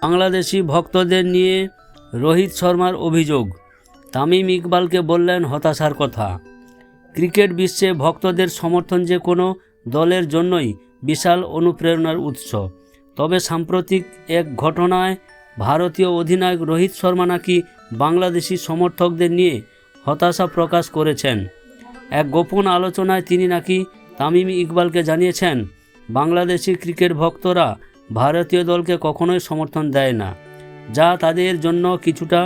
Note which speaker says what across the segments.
Speaker 1: বাংলাদেশি ভক্তদের নিয়ে রোহিত শর্মার অভিযোগ, তামিম ইকবালকে বললেন হতাশার কথা। ক্রিকেট বিশ্বে ভক্তদের সমর্থন যে কোনো দলের জন্যই বিশাল অনুপ্রেরণার উৎস। তবে সাম্প্রতিক এক ঘটনায় ভারতীয় অধিনায়ক রোহিত শর্মা নাকি বাংলাদেশি সমর্থকদের নিয়ে হতাশা প্রকাশ করেছেন। এক গোপন আলোচনায় তিনি নাকি তামিম ইকবালকে জানিয়েছেন, বাংলাদেশি ক্রিকেট ভক্তরা ভারতীয় দলকে কখনোই সমর্থন দেয় না, যা তাদের জন্য কিছুটা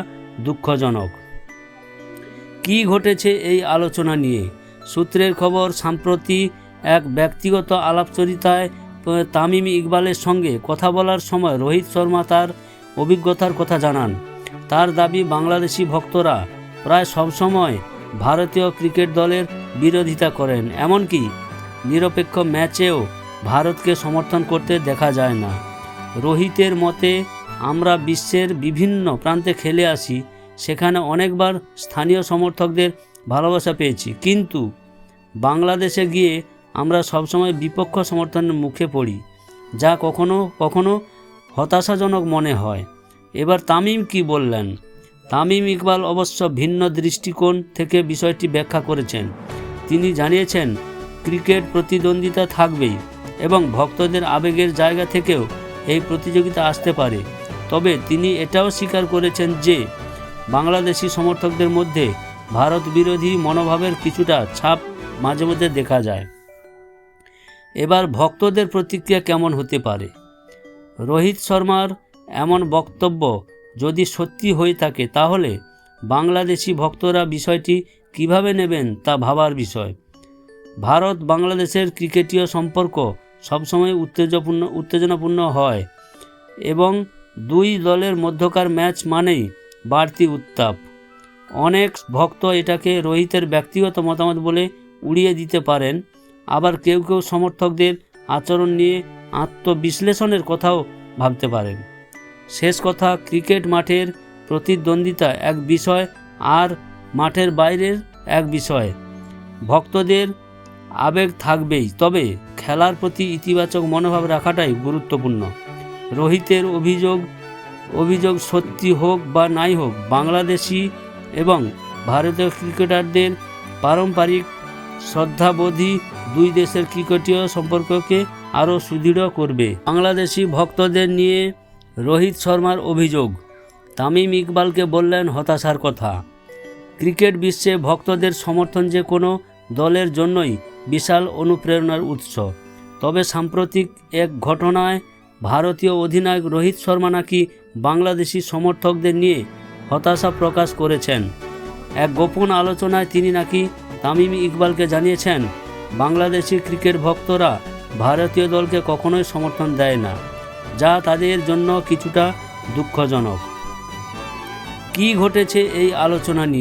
Speaker 1: দুঃখজনক। কী ঘটেছে এই আলোচনা নিয়ে? সূত্রের খবর, সম্প্রতি এক ব্যক্তিগত আলাপচারিতায় তামিম ইকবালের সঙ্গে কথা বলার সময় রোহিত শর্মা তার অভিজ্ঞতার কথা জানান। তার দাবি, বাংলাদেশি ভক্তরা প্রায় সবসময় ভারতীয় ক্রিকেট দলের বিরোধিতা করেন, এমনকি নিরপেক্ষ ম্যাচেও ভারতকে সমর্থন করতে দেখা যায় না। রোহিতের মতে, আমরা বিশ্বের বিভিন্ন প্রান্তে খেলে আসি, সেখানে অনেকবার স্থানীয় সমর্থকদের ভালোবাসা পেয়েছি, কিন্তু বাংলাদেশে গিয়ে আমরা সবসময় বিপক্ষ সমর্থনের মুখে পড়ি, যা কখনো কখনো হতাশাজনক মনে হয়। এবার তামিম কি বললেন? তামিম ইকবাল অবশ্য ভিন্ন দৃষ্টিকোণ থেকে বিষয়টি ব্যাখ্যা করেছেন। তিনি জানিয়েছেন, ক্রিকেট প্রতিদ্বন্দ্বিতা থাকবেই এবং ভক্তদের আবেগের জায়গা থেকেও এই প্রতিযোগিতা আসতে পারে। তবে তিনি এটাও স্বীকার করেছেন যে বাংলাদেশি সমর্থকদের মধ্যে ভারত বিরোধী মনোভাবের কিছুটা ছাপ মাঝে মধ্যে দেখা যায়। এবার ভক্তদের প্রতিক্রিয়া কেমন হতে পারে? রোহিত শর্মার এমন বক্তব্য যদি সত্যি হয়ে থাকে, তাহলে বাংলাদেশি ভক্তরা বিষয়টি কিভাবে নেবেন তা ভাবার বিষয়। ভারত বাংলাদেশের ক্রিকেটীয় সম্পর্ক সবসময় উত্তেজনাপূর্ণ হয় এবং দুই দলের মধ্যকার ম্যাচ মানেই বাড়তি উত্তাপ। অনেক ভক্ত এটাকে রোহিতের ব্যক্তিগত মতামত বলে উড়িয়ে দিতে পারেন, আবার কেউ কেউ সমর্থকদের আচরণ নিয়ে আত্মবিশ্লেষণের কথাও ভাবতে পারেন। শেষ কথা, ক্রিকেট মাঠের প্রতিদ্বন্দ্বিতা এক বিষয় আর মাঠের বাইরের এক বিষয়। ভক্তদের আবেগ থাকবেই, তবে খেলার প্রতি ইতিবাচক মনোভাব রাখাটাই গুরুত্বপূর্ণ। রোহিতের অভিযোগ সত্যি হোক বা নাই হোক, বাংলাদেশি এবং ভারতীয় ক্রিকেটারদের পারম্পরিক শ্রদ্ধাবোধই দুই দেশের ক্রিকেটীয় সম্পর্ককে আরও সুদৃঢ় করবে। বাংলাদেশি ভক্তদের নিয়ে রোহিত শর্মার অভিযোগ, তামিম ইকবালকে বললেন হতাশার কথা। ক্রিকেট বিশ্বে ভক্তদের সমর্থন যে কোনো দলের জন্যই বিশাল অনুপ্রেরণার উৎস। তবে সাম্প্রতিক এক ঘটনায় ভারতীয় অধিনায়ক রোহিত শর্মা নাকি বাংলাদেশি সমর্থকদের নিয়ে হতাশা প্রকাশ করেছেন। এক গোপন আলোচনায় তিনি নাকি তামিম ইকবালকে জানিয়েছেন, বাংলাদেশি ক্রিকেট ভক্তরা ভারতীয় দলকে কখনোই সমর্থন দেয় না, যা তাদের জন্য কিছুটা দুঃখজনক। কী ঘটেছে এই আলোচনা নিয়ে?